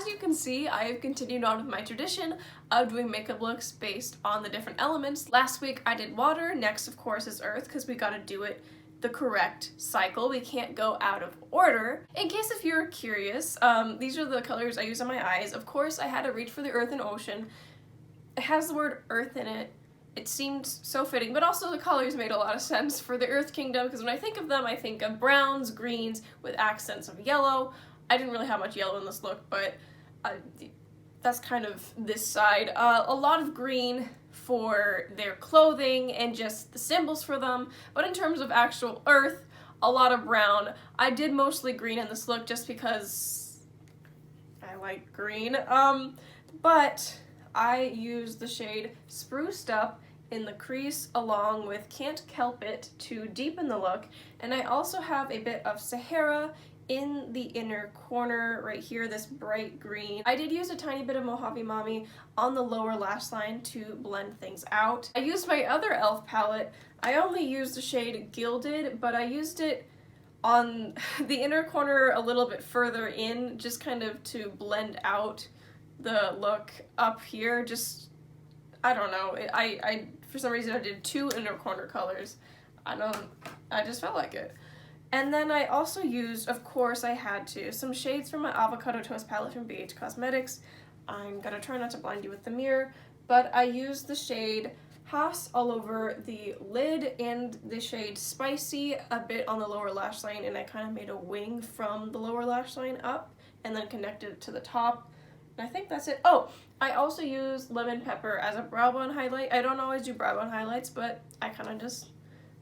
you can see, I have continued on with my tradition of doing makeup looks based on the different elements. Last week I did water, next of course is earth, because we gotta do it the correct cycle. We can't go out of order. In case if you're curious, these are the colors I use on my eyes. Of course, I had to reach for the earth and ocean. It has the word earth in it. It seemed so fitting, but also the colors made a lot of sense for the Earth Kingdom, because when I think of them, I think of browns, greens, with accents of yellow. I didn't really have much yellow in this look, but that's kind of this side. A lot of green for their clothing and just the symbols for them, but in terms of actual earth, a lot of brown. I did mostly green in this look just because I like green, but I used the shade Spruced Up in the crease along with Can't Kelp It to deepen the look, and I also have a bit of Sahara in the inner corner right here, this bright green. I did use a tiny bit of Mojave Mami on the lower lash line to blend things out. I used my other e.l.f. palette. I only used the shade Gilded, but I used it on the inner corner a little bit further in, just kind of to blend out the look up here. Just, I don't know, I for some reason I did two inner corner colors. I just felt like it. And then I also used, of course I had to, some shades from my Avocado Toast palette from BH Cosmetics. I'm gonna try not to blind you with the mirror, but I used the shade Haas all over the lid and the shade Spicy a bit on the lower lash line, and I kind of made a wing from the lower lash line up and then connected it to the top. And I think that's it. Oh, I also used Lemon Pepper as a brow bone highlight. I don't always do brow bone highlights, but I kind of just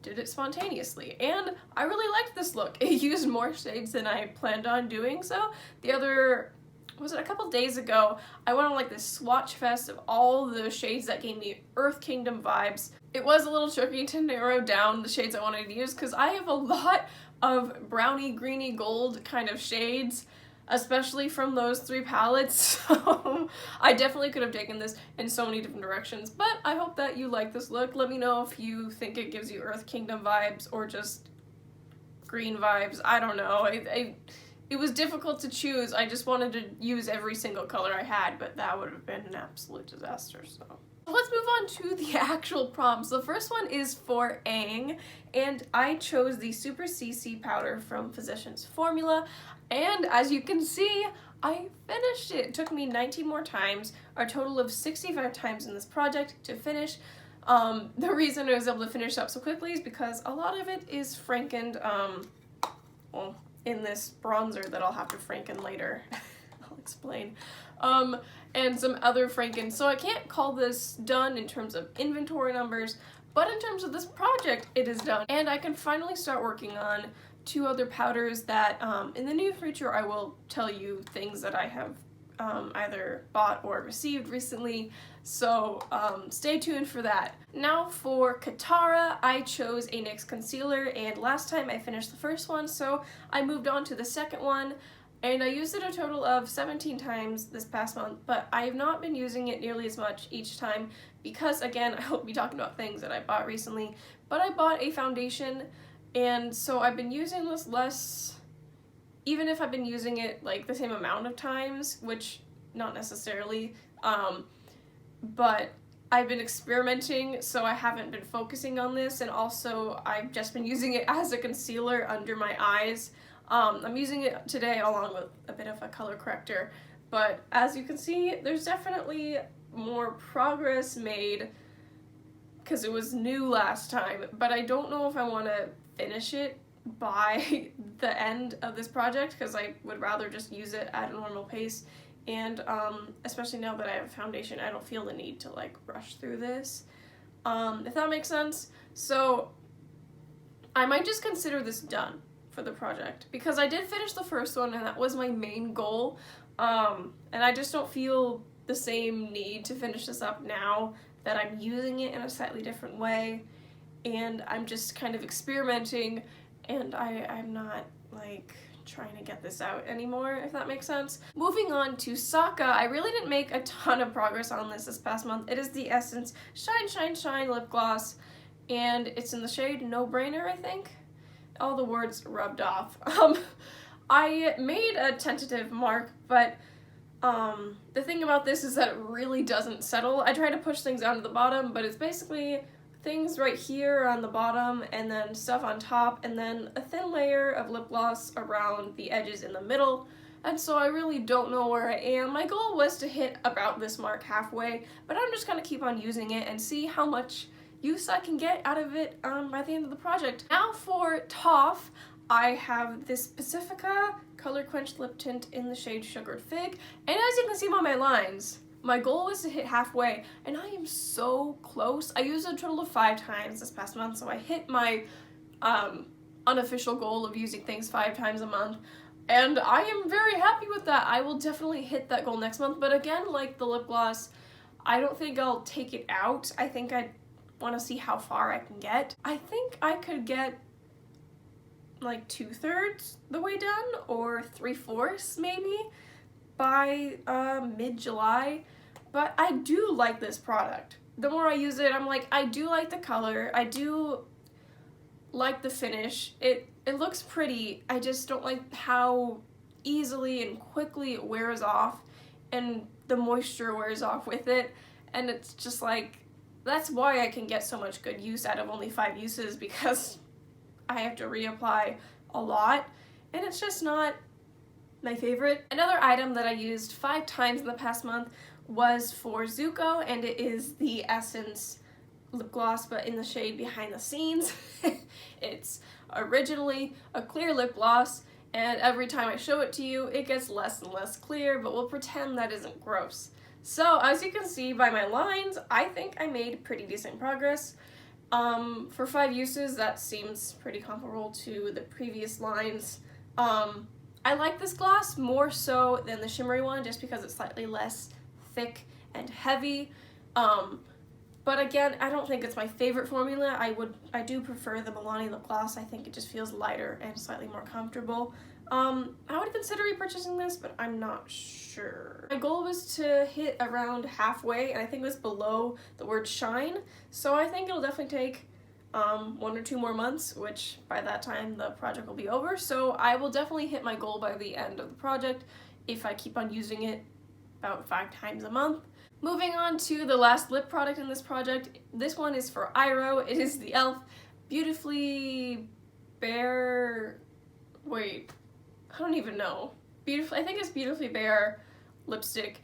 did it spontaneously, and I really liked this look. It used more shades than I planned on doing so. The other, was it a couple days ago, I went on like this swatch fest of all the shades that gave me Earth Kingdom vibes. It was a little tricky to narrow down the shades I wanted to use because I have a lot of browny, greeny, gold kind of shades, especially from those three palettes, so I definitely could have taken this in so many different directions, but I hope that you like this look. Let me know if you think it gives you Earth Kingdom vibes or just green vibes. I don't know. It was difficult to choose. I just wanted to use every single color I had, but that would have been an absolute disaster, so. Let's move on to the actual prompts. The first one is for Aang, and I chose the Super CC powder from Physicians Formula, and as you can see, I finished it. It took me 19 more times, a total of 65 times in this project to finish. The reason I was able to finish up so quickly is because a lot of it is frankened, well, in this bronzer that I'll have to franken later. I'll explain. And some other franken. So I can't call this done in terms of inventory numbers, but in terms of this project, it is done. And I can finally start working on two other powders that in the near future I will tell you things that I have either bought or received recently, so stay tuned for that. Now for Katara, I chose a NYX concealer, and last time I finished the first one, so I moved on to the second one. And I used it a total of 17 times this past month, but I have not been using it nearly as much each time because, again, I will be talking about things that I bought recently, but I bought a foundation, and so I've been using this less, even if I've been using it like the same amount of times, which not necessarily, but I've been experimenting, so I haven't been focusing on this, and also I've just been using it as a concealer under my eyes. I'm using it today along with a bit of a color corrector, but as you can see, there's definitely more progress made because it was new last time, but I don't know if I want to finish it by the end of this project because I would rather just use it at a normal pace, and especially now that I have foundation, I don't feel the need to like rush through this, if that makes sense. So I might just consider this done for the project because I did finish the first one and that was my main goal, and I just don't feel the same need to finish this up now that I'm using it in a slightly different way, and I'm just kind of experimenting, and I'm not like trying to get this out anymore, if that makes sense. Moving on to Sokka, I really didn't make a ton of progress on this past month. It is the Essence Shine Shine Shine lip gloss, and it's in the shade No Brainer, I think. All the words rubbed off. I made a tentative mark, but The thing about this is that it really doesn't settle. I try to push things down to the bottom, but it's basically things right here on the bottom and then stuff on top and then a thin layer of lip gloss around the edges in the middle. And so I really don't know where I am. My goal was to hit about this mark halfway, but I'm just gonna keep on using it and see how much use I can get out of it by the end of the project. Now for Toff, I have this Pacifica Color Quench Lip Tint in the shade Sugared Fig, and as you can see by my lines, my goal was to hit halfway, and I am so close. I used a total of 5 times this past month, so I hit my unofficial goal of using things 5 times a month, and I am very happy with that. I will definitely hit that goal next month, but again, like the lip gloss, I don't think I'll take it out. I think I want to see how far I can get. I think I could get like 2/3 the way done, or 3/4 maybe, by mid-July. But I do like this product. The more I use it, I'm like, I do like the color, I do like the finish. It looks pretty. I just don't like how easily and quickly it wears off, and the moisture wears off with it, and it's just like, that's why I can get so much good use out of only 5 uses, because I have to reapply a lot, and it's just not my favorite. Another item that I used 5 times in the past month was for Zuko, and it is the Essence lip gloss, but in the shade Behind the Scenes. It's originally a clear lip gloss, and every time I show it to you, it gets less and less clear, but we'll pretend that isn't gross. So as you can see by my lines, I think I made pretty decent progress. For 5 uses, that seems pretty comparable to the previous lines. I like this gloss more so than the shimmery one, just because it's slightly less thick and heavy. But again, I don't think it's my favorite formula. I do prefer the Milani lip gloss. I think it just feels lighter and slightly more comfortable. I would consider repurchasing this, but I'm not sure. My goal was to hit around halfway, and I think it was below the word shine. So I think it'll definitely take 1 or 2 more months, which by that time the project will be over. So I will definitely hit my goal by the end of the project if I keep on using it about 5 times a month. Moving on to the last lip product in this project. This one is for Iroh. It is the e.l.f. Beautifully Bare... Wait, I don't even know. I think it's Beautifully Bare lipstick.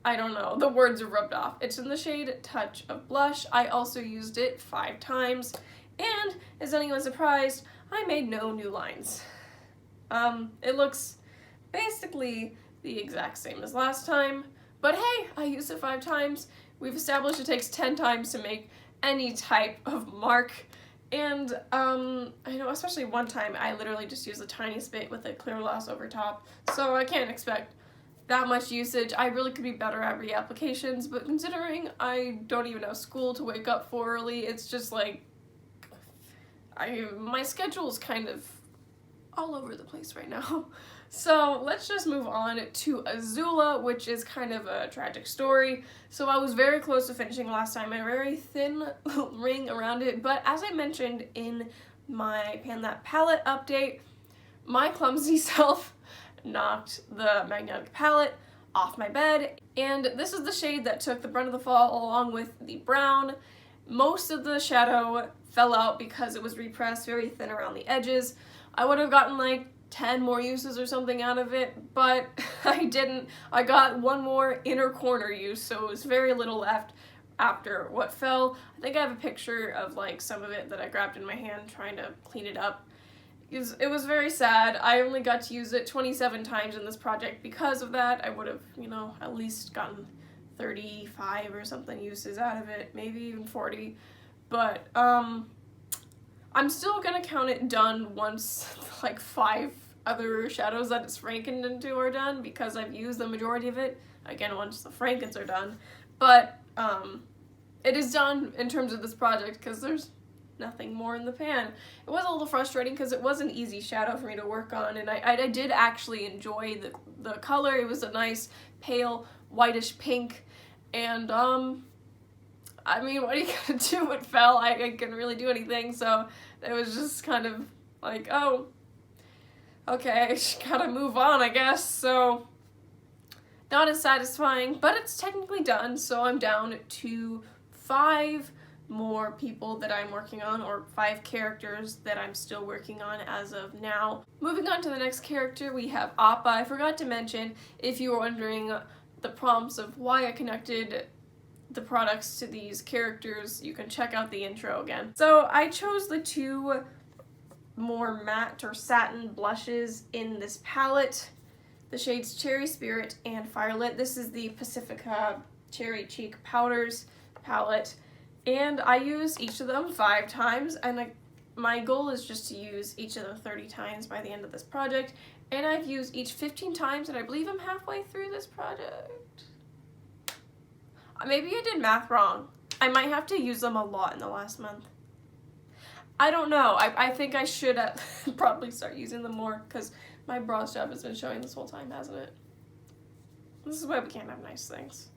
I don't know. The words are rubbed off. It's in the shade Touch of Blush. I also used it 5 times. And, is anyone surprised, I made no new lines. It looks basically the exact same as last time. But hey, I used it 5 times. We've established it takes 10 times to make any type of mark. And I know, especially one time, I literally just used the tiniest bit with a clear gloss over top. So I can't expect that much usage. I really could be better at reapplications, but considering I don't even have school to wake up for early, it's just like, my schedule's kind of all over the place right now. So let's just move on to Azula, which is kind of a tragic story. So I was very close to finishing last time, a very thin ring around it, but as I mentioned in my Pan That palette update, my clumsy self knocked the magnetic palette off my bed, and this is the shade that took the brunt of the fall along with the brown. Most of the shadow fell out because it was repressed very thin around the edges. I would have gotten like 10 more uses or something out of it, but I didn't. I got 1 more inner corner use, so it was very little left after what fell. I think I have a picture of like some of it that I grabbed in my hand trying to clean it up. It was very sad. I only got to use it 27 times in this project because of that. I would have, you know, at least gotten 35 or something uses out of it, maybe even 40. But I'm still gonna count it done once like 5 other shadows that it's frankened into are done, because I've used the majority of it, again, once the frankens are done. But it is done in terms of this project because there's nothing more in the pan. It was a little frustrating because it was an easy shadow for me to work on, and I did actually enjoy the color. It was a nice pale whitish pink, and I mean, what are you gonna do? It fell. I couldn't really do anything, so it was just kind of like, oh, okay, I just gotta move on, I guess. So Not as satisfying, but it's technically done, so I'm down to 5 more people that I'm working on, or 5 characters that I'm still working on as of now. Moving on to the next character, we have Appa. I forgot to mention, if you were wondering the prompts of why I connected the products to these characters, you can check out the intro again. So I chose the 2 more matte or satin blushes in this palette, the shades Cherry Spirit and Firelit. This is the Pacifica Cherry Cheek Powders palette, and I use each of them 5 times, and my goal is just to use each of them 30 times by the end of this project, and I've used each 15 times, and I believe I'm halfway through this project. Maybe I did math wrong. I might have to use them a lot in the last month. I don't know. I think I should probably start using them more, because my bra strap has been showing this whole time, hasn't it? This is why we can't have nice things.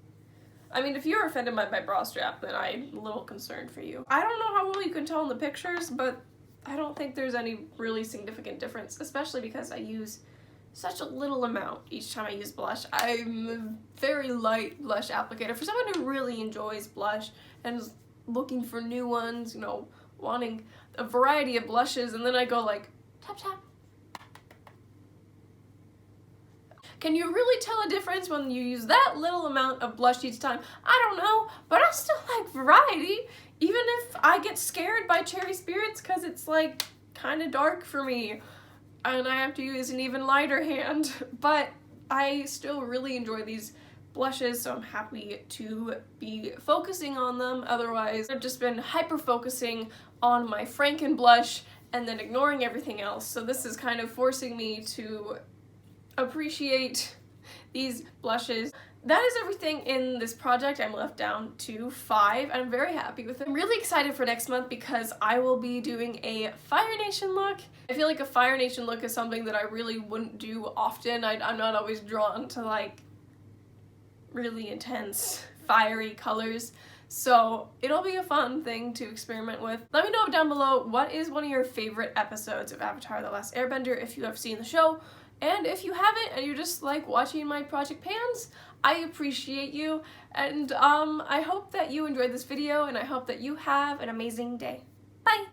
I mean, if you're offended by my bra strap, then I'm a little concerned for you. I don't know how well you can tell in the pictures, but I don't think there's any really significant difference, especially because I use such a little amount each time I use blush. I'm a very light blush applicator. For someone who really enjoys blush and is looking for new ones, you know, wanting a variety of blushes, and then I go like, tap tap. Can you really tell a difference when you use that little amount of blush each time? I don't know, but I still like variety, even if I get scared by Cherry Spirits because it's like kind of dark for me and I have to use an even lighter hand, but I still really enjoy these blushes, so I'm happy to be focusing on them. Otherwise, I've just been hyper-focusing on my Franken blush and then ignoring everything else, so this is kind of forcing me to appreciate these blushes. That is everything in this project. I'm left down to 5, and I'm very happy with it. I'm really excited for next month because I will be doing a Fire Nation look. I feel like a Fire Nation look is something that I really wouldn't do often. I'm not always drawn to like really intense fiery colors, so it'll be a fun thing to experiment with. Let me know down below what is one of your favorite episodes of Avatar: The Last Airbender if you have seen the show. And if you haven't and you just like watching my project pans, I appreciate you, and I hope that you enjoyed this video, and I hope that you have an amazing day. Bye!